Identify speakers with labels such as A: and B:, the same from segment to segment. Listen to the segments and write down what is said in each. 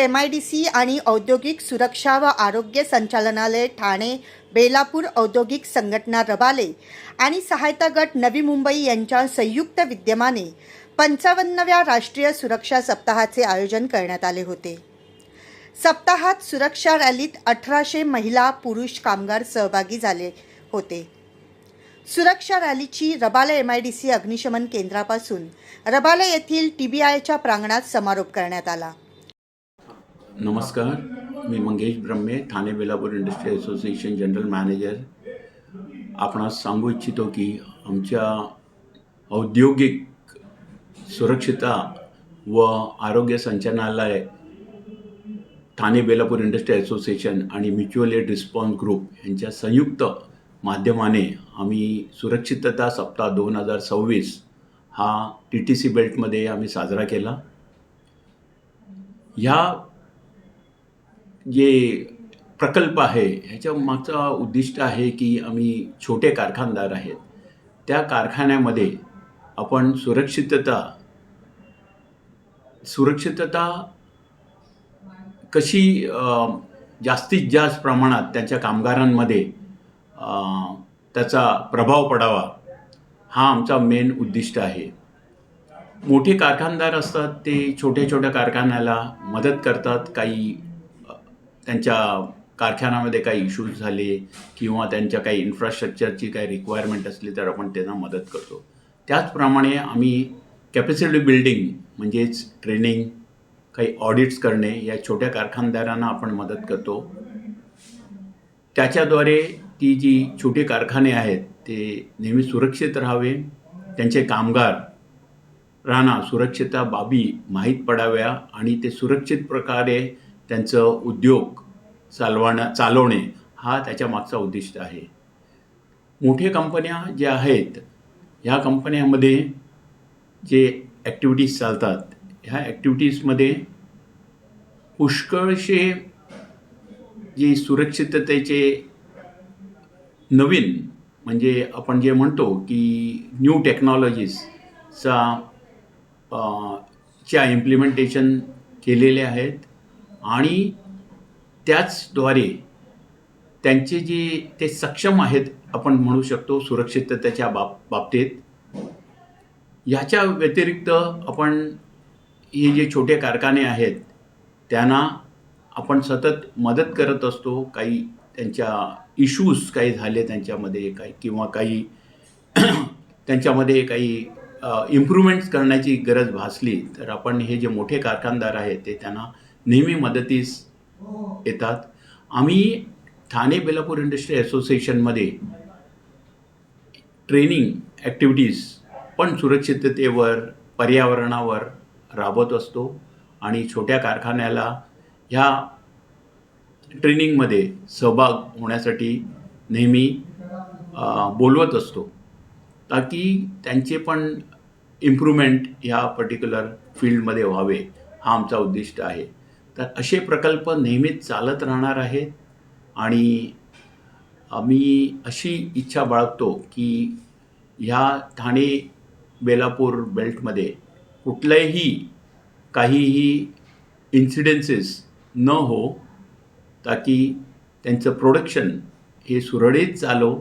A: MIDC आणि औद्योगिक सुरक्षा व आरोग्य संचालनालय ठाणे बेलापूर औद्योगिक संघटना रबाले आणि सहायता गट नवी मुंबई यांच्या संयुक्त विद्यमाने 55व्या राष्ट्रीय सुरक्षा सप्ताहाचे आयोजन करण्यात आले होते। सप्ताहात सुरक्षा रॅलीत 1800 महिला पुरुष कामगार सहभागी झाले होते। सुरक्षा रॅलीची रबाले MIDC अग्निशमन केंद्रापासून रबाले येथील TBIच्या प्रांगणात समारोप करण्यात आला।
B: नमस्कार, मी Mangesh Brahme, Thane Belapur industry association general manager. आपणास सांगू इच्छितो की आमच्या औद्योगिक सुरक्षिता व आरोग्य संचालनालय ठाणे बेलापूर इंडस्ट्री असोसिएशन आणि म्युच्युअल एड रिस्पॉन्स ग्रुप यांच्या संयुक्त माध्यमाने आम्ही सुरक्षितता सप्ताह 2026 हा TTC बेल्टमध्ये आम्ही साजरा केला। ह्या जे प्रकल्प आहे ह्याच्या मागचा उद्दिष्ट आहे की आम्ही छोटे कारखानदार आहेत, त्या कारखान्यामध्ये आपण सुरक्षितता कशी जास्तीत जास्त प्रमाणात त्यांच्या कामगारांमध्ये त्याचा प्रभाव पडावा, हा आमचा मेन उद्दिष्ट आहे। मोठे कारखानदार असतात ते छोट्या कारखान्याला मदत करतात। काही त्यांच्या कारखान्यामध्ये काही इश्यूज झाले किंवा त्यांच्या काही इन्फ्रास्ट्रक्चरची काही रिक्वायरमेंट असली तर आपण त्यांना मदत करतो। त्याचप्रमाणे आम्ही कॅपॅसिटी बिल्डिंग म्हणजेच ट्रेनिंग, काही ऑडिट्स करणे या छोट्या कारखानदारांना आपण मदत करतो। त्याच्याद्वारे ती जी छोटे कारखाने आहेत ते नेहमी सुरक्षित राहावे, त्यांचे कामगारांना सुरक्षितता बाबी माहीत पडाव्या आणि ते सुरक्षित प्रकारे त्यांचं उद्योग चालवणे हा त्याच्या मागचा उद्दिष्ट आहे। मोठे कंपन्या ज्या आहेत ह्या कंपन्यामध्ये जे ॲक्टिव्हिटीज चालतात, ह्या ॲक्टिव्हिटीजमध्ये पुष्कळसे जे सुरक्षिततेचे नवीन म्हणजे आपण जे म्हणतो की न्यू टेक्नॉलॉजीजच्या इम्प्लिमेंटेशन केलेले आहेत आणि त्याचद्वारे त्यांचे जे ते सक्षम आहेत आपण म्हणू शकतो सुरक्षिततेच्या बाबतीत। ह्याच्या व्यतिरिक्त आपण हे जे छोटे कारखाने आहेत त्यांना आपण सतत मदत करत असतो। काही त्यांच्या इश्यूज काही झाले त्यांच्यामध्ये काही किंवा काही त्यांच्यामध्ये काही इम्प्रूव्हमेंट्स करण्याची गरज भासली तर आपण हे जे मोठे कारखानदार आहेत ते त्यांना नेहमी मदतीस येतात। आम्ही ठाणे बेलापूर इंडस्ट्री असोसिएशनमध्ये ट्रेनिंग ॲक्टिव्हिटीज पण सुरक्षिततेवर, पर्यावरणावर राबवत असतो आणि छोट्या कारखान्याला ह्या ट्रेनिंगमध्ये सहभाग होण्यासाठी नेहमी बोलवत असतो, ताकी त्यांचे पण इम्प्रूव्हमेंट ह्या पर्टिक्युलर फील्डमध्ये व्हावे, हा आमचा उद्दिष्ट आहे। तर असे प्रकल्प नेहमीच चालत राहणार आहेत आणि आम्ही अशी इच्छा बाळगतो की ह्या ठाणे बेलापूर बेल्टमध्ये काहीही इन्सिडेन्सेस न हो, ताकी त्यांचं प्रोडक्शन हे सुरळीत चालो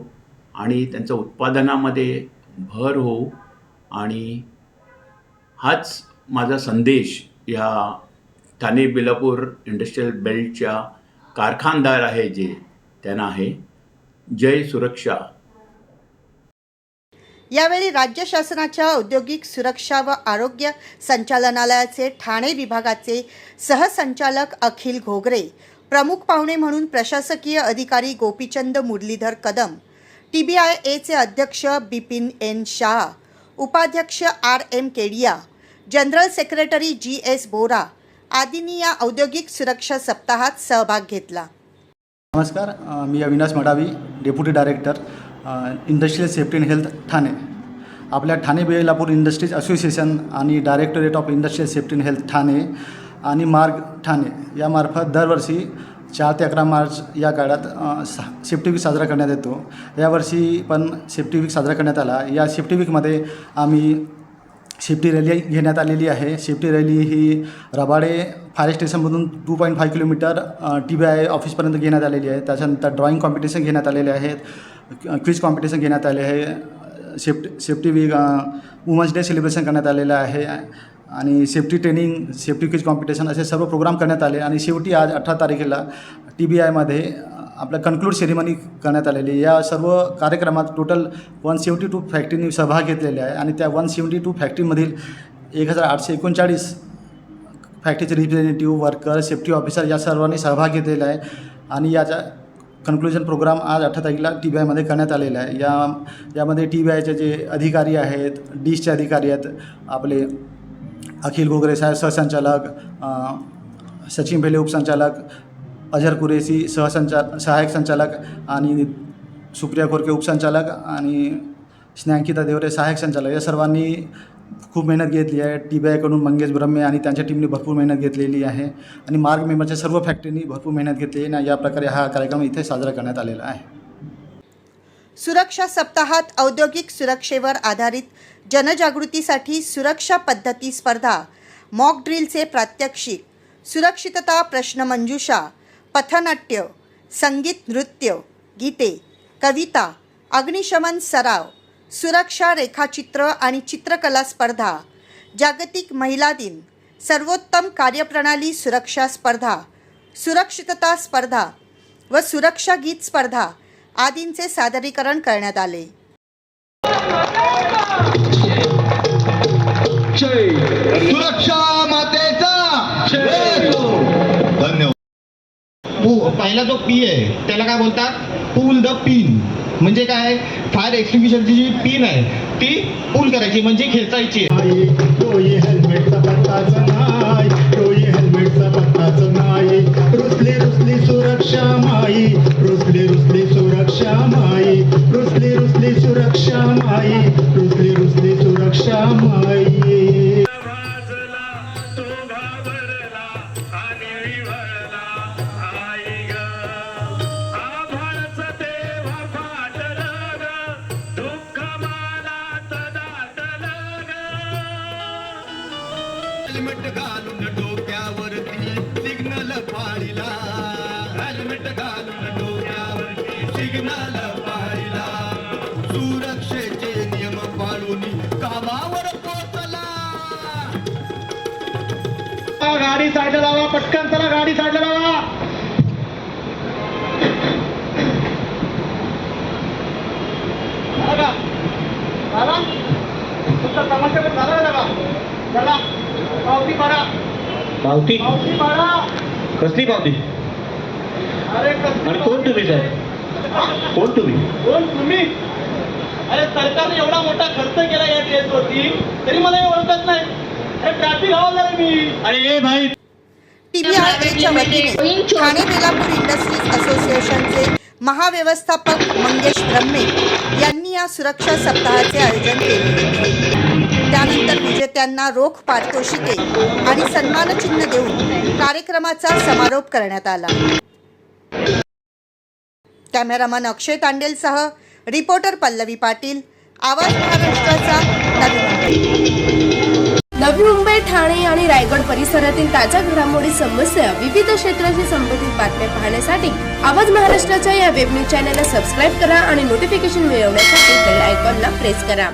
B: आणि त्यांच्या उत्पादनामध्ये भर हो। आणि हाच माझा संदेश या ठाणे बेलापूर इंडस्ट्रियल बेल्टच्या कारखानदार आहे जे त्यांना आहे। जय सुरक्षा।
A: यावेळी राज्य शासनाच्या औद्योगिक सुरक्षा व आरोग्य संचालनालयाचे ठाणे विभागाचे सहसंचालक अखिल घोगरे, प्रमुख पाहुणे म्हणून प्रशासकीय अधिकारी गोपीचंद मुरलीधर कदम, TBIAचे अध्यक्ष बिपिन N शाह, उपाध्यक्ष RM Kedia, general secretary GS Bora आदींनी या औद्योगिक सुरक्षा सप्ताहात सहभाग घेतला।
C: नमस्कार, मी Avinash Madavi, deputy director industrial safety and health Thane. आपल्या ठाणे बेलापूर इंडस्ट्रीज असोसिएशन आणि directorate of industrial safety and health Thane आणि मार्ग ठाणे यामार्फत दरवर्षी 4 ते 11 मार्च या काळात सेफ्टी वीक साजरा करण्यात येतो। यावर्षी पण सेफ्टी वीक साजरा करण्यात आला। या सेफ्टी वीकमध्ये आम्ही सेफ्टी रॅली घेण्यात आलेली आहे. सेफ्टी रॅली ही रबाडे फायर स्टेशनमधून 2.5 किलोमीटर TBI ऑफिसपर्यंत घेण्यात आलेली आहे. त्याच्यानंतर ड्रॉईंग कॉम्पिटिशन घेण्यात आलेले आहेत, क्विज कॉम्पिटिशन घेण्यात आले आहे, safety week women's day celebration करण्यात आलेलं आहे आणि safety training, safety quiz competition असे सर्व प्रोग्राम करण्यात आले. आणि शेवटी आज 18 तारखेला TBIमध्ये आपलं कन्क्लूड सेरेमनी करण्यात आलेली. या सर्व कार्यक्रमात टोटल 172 फॅक्टरींनी सहभाग घेतलेले आहे आणि त्या 172 फॅक्टरीमधील 1839 फॅक्टरीचे रिप्रेझेंटेटिव्ह, वर्कर, सेफ्टी ऑफिसर या सर्वांनी सहभाग घेतलेला आहे. आणि याचा कन्क्लुजन प्रोग्राम आज 18 तारखेला TBIमध्ये करण्यात आलेला आहे. यामध्ये TBIचे जे अधिकारी आहेत, डिशचे अधिकारी आहेत, आपले अखिल गोगरे साहेब सहसंचालक, सचिन भेले उपसंचालक, अजहर कुरेशी सहाय्यक संचालक आणि सुप्रिया खोरके उपसंचालक आणि स्नेहांकिता देवरे सहाय्यक संचालक या सर्वांनी खूप मेहनत घेतली आहे. TBIकडून मंगेश ब्रह्मे आणि त्यांच्या टीमने भरपूर मेहनत घेतलेली आहे आणि मार्ग मेंबरच्या सर्व फॅक्टरींनी भरपूर मेहनत घेतली आहे आणि या प्रकारे हा कार्यक्रम इथे साजरा करण्यात आलेला आहे.
A: सुरक्षा सप्ताहात औद्योगिक सुरक्षेवर आधारित जनजागृतीसाठी सुरक्षा पद्धती स्पर्धा, मॉक ड्रिलचे प्रात्यक्षिक, सुरक्षितता प्रश्नमंजुषा, पथनाट्य, संगीत नृत्य, गीते, कविता, अग्निशमन सराव, सुरक्षा रेखाचित्र आणि चित्रकला स्पर्धा, जागतिक महिला दिन, सर्वोत्तम कार्यप्रणाली सुरक्षा स्पर्धा, सुरक्षितता स्पर्धा व सुरक्षा गीत स्पर्धा आदींचे सादरीकरण करण्यात आले.
D: सुरक्षा मातेचा धन्यवाद. पहिला जो पी आहे त्याला काय बोलतात, पुल द पिन. म्हणजे काय, फायर एक्सटिंग्विशरची जी पिन आहे ती पुल करायची म्हणजे खेचायची.
E: हेल्मेटचा पत्ताचा नाही, हेल्मेटचा पत्ताचा नाही, रुसली रुसली सुरक्षा माई, रुसली रुसली सुरक्षा माई, रुसली रुसली सुरक्षा माई, रुसली रुसली सुरक्षा माई.
D: हेल्मेट घालून डोक्यावरती सिग्नल पाळीला, हेल्मेट घालून डोक्यावरती सिग्नल पाळीला, सुरक्षेचे नियम पाळून कामावर पोहोचला.
E: गाडी साईडला लावा, पटकन चला, गाडी साईडला लावा.
F: पावती कसली पावती?
E: अरे
F: आणि कोण तुम्ही साहेब? कोण तुम्ही?
E: अरे सरकारने एवढा मोठा खर्च केला या केसवरती, तरी मला हे ओळखत नाही. अरे ट्रॅफिक हवालदार आहे मी.
F: अरे भाई,
A: TBIच्या वतीने ठाणे बेलापूर इंडस्ट्रीज असोसिएशनचे महाव्यवस्थापक मंगेश ब्रह्मे यांनी या सुरक्षा सप्ताहाचे आयोजन केले. त्यानंतर विजेत्यांना रोख पारितोषिके आणि सन्मानचिन्ह देऊन कार्यक्रमाचा समारोप करण्यात आला. कॅमेरामन अक्षय तांडेलसह रिपोर्टर पल्लवी पाटील, आवाज महाराष्ट्राचा, नवी मुंबई.
G: नवी मुंबई, ठाणे आणि रायगड परिसरातील ताज्या घडामोडी, समस्या, विविध क्षेत्राशी संबंधित बातम्या पाहण्यासाठी आवाज महाराष्ट्राच्या या वेब न्यूज चॅनलला सबस्क्राईब करा आणि नोटिफिकेशन मिळवण्यासाठी बेल आयकॉनला प्रेस करा.